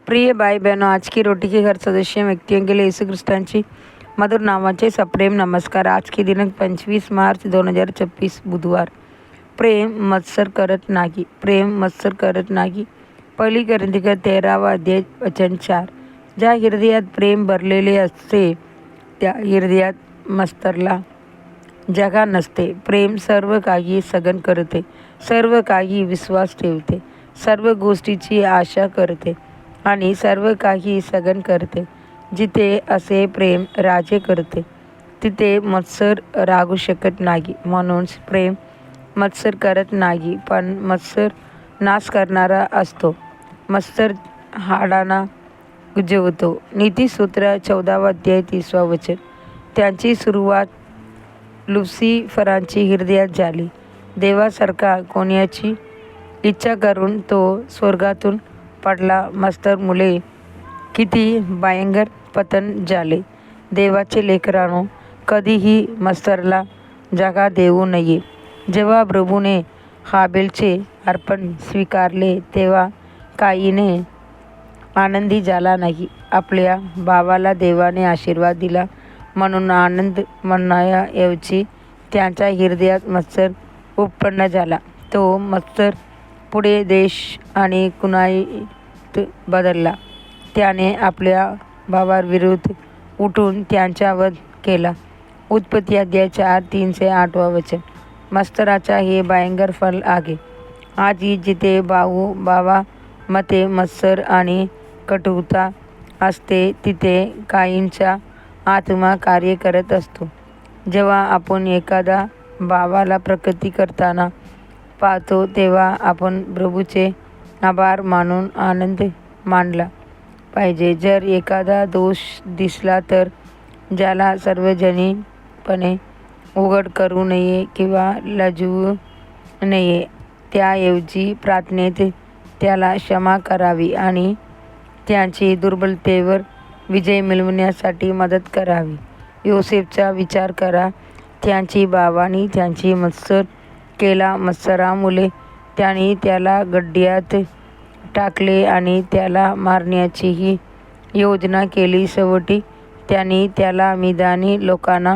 प्रिय भाई बहनों, आज की रोटी के घर सदस्य व्यक्तियों के लिए यीशु ख्रिस्तांची मधुर नावाचे सप्रेम नमस्कार। आज की दिनांक 25 मार्च 2026 बुधवार। प्रेम मत्सर करत नाही, प्रेम मत्सर करत नाही। पहिली कोरिंथियर 13वा अध्याय वचन 4। ज्या हृदयात प्रेम भरलेले असते त्या हृदयात मत्सरला जागा नसते। प्रेम सर्व काही सहन करते, सर्व काही विश्वास ठेवते, सर्व गोष्टीची आशा करते आणि सर्व काही सहन करते। जिथे असे प्रेम राजे करते तिथे मत्सर रागू शकत नाही। म्हणून प्रेम मत्सर करत नाही, पण मत्सर नाश करणारा असतो। मत्सर हाडांना उजवतो। नीतिसूत्र 14वा अध्याय 30वा वचन। त्यांची सुरुवात लुसिफरांची हृदयात झाली। देवासारखा कोणाची इच्छा करून तो स्वर्गातून पडला। मत्सर मुले किती भयंकर पतन झाले। देवाचे लेकरांनो, कधीही मत्सराला जागा देऊ नये। जेव्हा प्रभूने हाबेलचे अर्पण स्वीकारले तेव्हा काईने आनंदी झाला नाही। आपल्या भावाला देवाने आशीर्वाद दिला म्हणून आनंद म्हणण्याऐवजी त्यांच्या हृदयात मत्सर उत्पन्न झाला। तो मत्सर पुढे देश आणि कुणाईत बदलला। त्याने आपल्या भावाविरुद्ध उठून त्यांचा वध केला। उत्पत्ती अध्याय 4:3-8 वचन। मत्सराचा हे भयंकर फल आहे। आजही जिथे भाऊ भावामध्ये मत्सर आणि कटुता असते तिथे काहींचा आत्मा कार्य करत असतो। जेव्हा आपण एखादा भावाला प्रगती करताना पाहतो तेव्हा आपण प्रभूचे आभार मानून आनंद मानला पाहिजे। जर एखादा दोष दिसला तर ज्याला सार्वजनिकपणे उघड करू नये किंवा लाजवू नये, त्याऐवजी प्रार्थनेत त्याला क्षमा करावी आणि त्याची दुर्बलतेवर विजय मिळवण्यासाठी मदत करावी। योसेफचा विचार करा। त्याची भावांनी त्याची मत्सर केला। मत्सरामुळे त्यांनी त्याला गड्ड्यात टाकले आणि त्याला मारण्याचीही योजना केली। शेवटी त्यांनी त्याला मिदानी लोकांना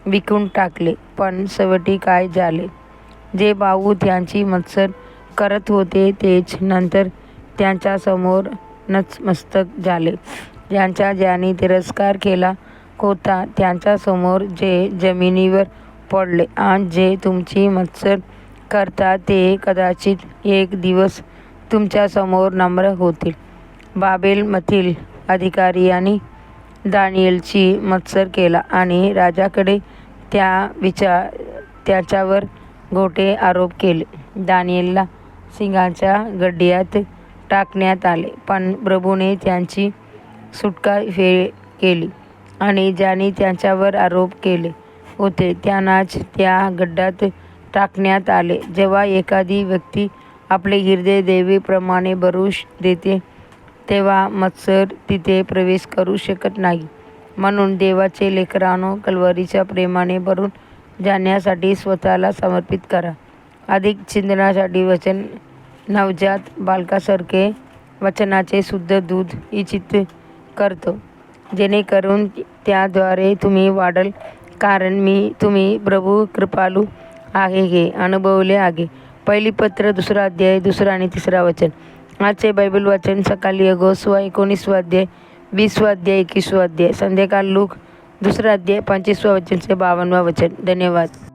विकून टाकले। पण शेवटी काय झाले? जे भाऊ त्यांची मत्सर करत होते तेच नंतर त्यांच्यासमोर नतमस्तक झाले। ज्यांनी तिरस्कार केला होता त्यांच्यासमोर जे जमिनीवर पडले। आणि जे तुमची मत्सर करतात ते कदाचित एक दिवस तुमच्यासमोर नम्र होतील। बाबेलमधील अधिकाऱ्यांनी दानिएलची मत्सर केला आणि राजाकडे त्याच्यावर खोटे आरोप केले। दानिएलला सिंहाच्या गड्ड्यात टाकण्यात आले, पण प्रभूने त्यांची सुटका केली आणि ज्यांनी त्यांच्यावर आरोप केले होते त्यांनाच त्या गड्ड्यात टाकण्यात आले। जेव्हा एखादी व्यक्ती आपले हृदय देवाप्रमाणे भरू देते तेव्हा मत्सर तिथे प्रवेश करू शकत नाही। म्हणून देवाचे लेकरांनो, कल्वरीच्या प्रेमाने भरून जाण्यासाठी स्वतःला समर्पित करा। अधिक चिंतनासाठी वचन नवजात बालकासारखे वचनाचे शुद्ध दूध इच्छित करतो, जेणेकरून त्याद्वारे तुम्ही वाढाल, कारण तुम्ही प्रभू कृपाळू आहे हे अनुभवले आहे। पहिली पत्र 2रा अध्याय 2 आणि 3 वचन। आजचे बायबल वाचन सकाळी यहोशुआ 19वा अध्याय 20वा अध्याय 21वा अध्याय, संध्याकाळ लूक 2रा अध्याय 25वा वचन से 52वा वचन। धन्यवाद।